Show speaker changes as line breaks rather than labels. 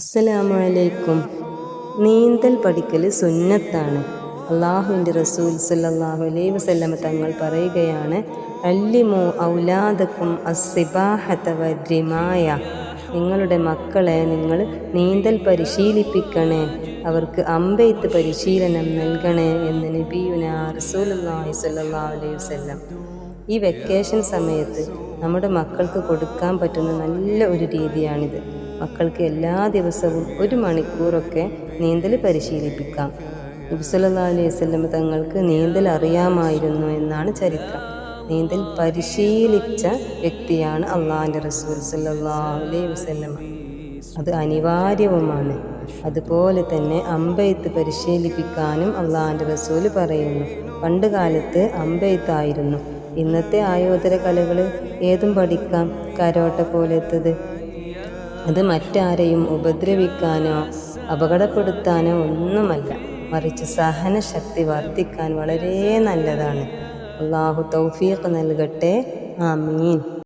അസ്സലാമു അലൈക്കും. നീന്തൽ പഠിക്കൽ സുന്നത്താണ്. അള്ളാഹുവിൻ്റെ റസൂൽ സല്ലല്ലാഹു അലൈഹി വസല്ലമ തങ്ങൾ പറയുകയാണ്, അല്ലിമു ഔലാദക്കും അസ്സിബാഹത വരിമായ. നിങ്ങളുടെ മക്കളെ നിങ്ങൾ നീന്തൽ പരിശീലിപ്പിക്കണേ, അവർക്ക് അമ്പെയ്ത്ത് പരിശീലനം നൽകണേ എന്ന് നബിയുനാ റസൂലുള്ളാഹി സ്വല്ലല്ലാഹു അലൈഹി വസല്ലം. ഈ വെക്കേഷൻ സമയത്ത് നമ്മുടെ മക്കൾക്ക് കൊടുക്കാൻ പറ്റുന്ന നല്ല ഒരു രീതിയാണിത്. മക്കൾക്ക് എല്ലാ ദിവസവും 1 മണിക്കൂറൊക്കെ നീന്തൽ പരിശീലിപ്പിക്കാം. നബി സല്ലല്ലാഹു അലൈഹി വസല്ലം തങ്ങൾക്ക് നീന്തൽ അറിയാമായിരുന്നു എന്നാണ് ചരിത്രം. നീന്തൽ പരിശീലിച്ച വ്യക്തിയാണ് അള്ളാഹുവിൻ്റെ റസൂൽ സല്ലല്ലാഹു അലൈഹി വസല്ലം. അത് അനിവാര്യവുമാണ്. അതുപോലെ തന്നെ അമ്പെയ്ത്ത് പരിശീലിപ്പിക്കാനും അള്ളാഹുവിൻ്റെ റസൂൽ പറയുന്നു. പണ്ട് കാലത്ത് അമ്പെയ്ത്തായിരുന്നു. ഇന്നത്തെ ആയോധന കലകൾ ഏതും പഠിക്കാം. കരോട്ട പോലത്തത്. അത് മറ്റാരെയും ഉപദ്രവിക്കാനോ അപകടപ്പെടുത്താനോ ഒന്നുമല്ല, മറിച്ച് സഹനശക്തി വർദ്ധിക്കാൻ വളരെ നല്ലതാണ്. അള്ളാഹു തൗഫീഖ് നൽകട്ടെ. ആമീൻ.